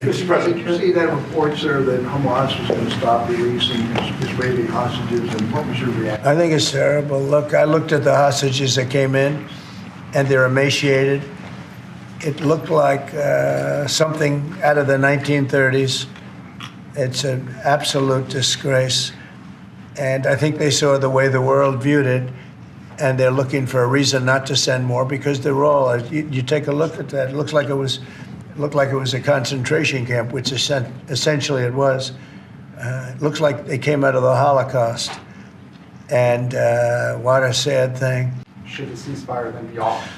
Mr. President, did you see that report, sir, that Hamas was going to stop releasing Israeli hostages, and what was your reaction? I think it's terrible. Look, I looked at the hostages that came in, and they're emaciated. It looked like something out of the 1930s. It's an absolute disgrace. And I think they saw the way the world viewed it, and they're looking for a reason not to send more because they're all. You take a look at that. It looks like it was a concentration camp, which essentially it was. It looks like they came out of the Holocaust. And what a sad thing. Should the ceasefire then be off?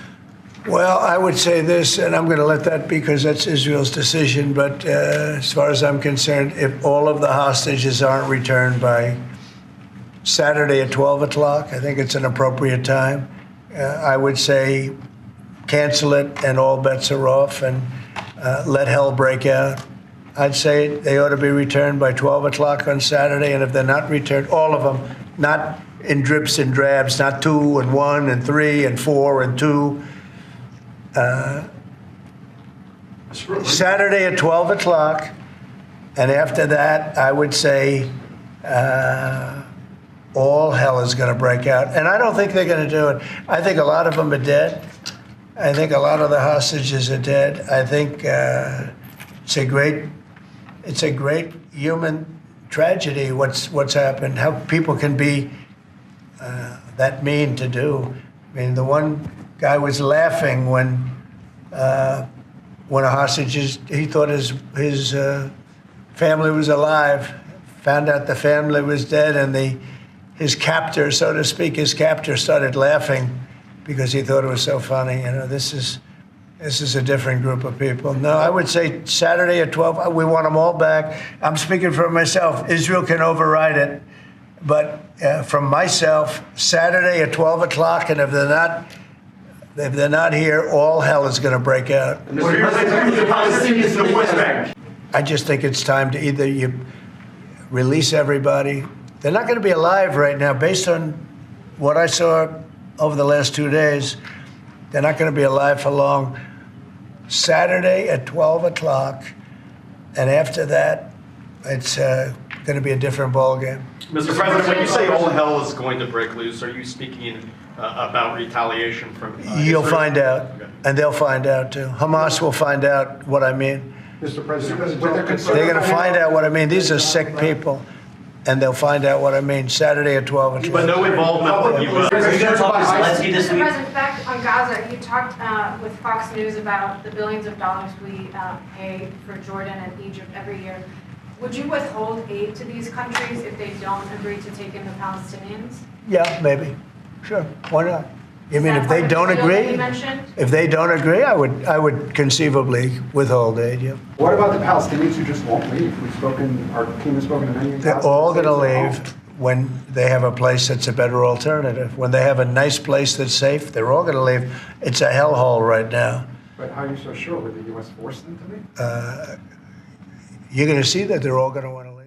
Well, I would say this, and I'm going to let that because that's Israel's decision. But as far as I'm concerned, if all of the hostages aren't returned by Saturday at 12 o'clock, I think it's an appropriate time. I would say cancel it and all bets are off and let hell break out. I'd say they ought to be returned by 12 o'clock on Saturday. And if they're not returned, all of them, not in drips and drabs, not 2 and 1 and 3 and 4 and 2. Saturday at 12 o'clock. And after that, I would say all hell is going to break out. And I don't think they're going to do it. I think a lot of them are dead. I think a lot of the hostages are dead. I think it's a great human tragedy what's happened, how people can be that mean to do. I mean, the one guy was laughing when a hostage, he thought his family was alive, found out the family was dead, and his captor, so to speak, started laughing because he thought it was so funny. You know, this is a different group of people. No, I would say Saturday at 12, we want them all back. I'm speaking for myself. Israel can override it. But from myself, Saturday at 12 o'clock, and if they're not here, all hell is going to break out. The Palestinians in the West Bank. I just think it's time to either you release everybody. They're not going to be alive right now, based on what I saw over the last 2 days. They're not going to be alive for long. Saturday at 12 o'clock, and after that, it's going to be a different ballgame. Mr. President, when you say all hell is going to break loose, are you speaking about retaliation from You'll Israel? find out, Okay. and they'll find out too. Hamas will find out what I mean. Mr. President, with their They're going to find out what I mean. These are sick people, and they'll find out what I mean Saturday at 12 o'clock. But no involvement from U.S. Mr. President, back on Gaza, you talked with Fox News about the billions of dollars we pay for Jordan and Egypt every year. Would you withhold aid to these countries if they don't agree to take in the Palestinians? Yeah, maybe. Sure. Why not? You mean Is if that they part don't of the deal that agree? you mentioned? If they don't agree, I would conceivably withhold aid. Yeah. What about the Palestinians who just won't leave? Our team has spoken to many. They're all going to leave when they have a place that's a better alternative. When they have a nice place that's safe, they're all going to leave. It's a hellhole right now. But how are you so sure? Would the U.S. force them to leave? You're going to see that they're all going to want to leave.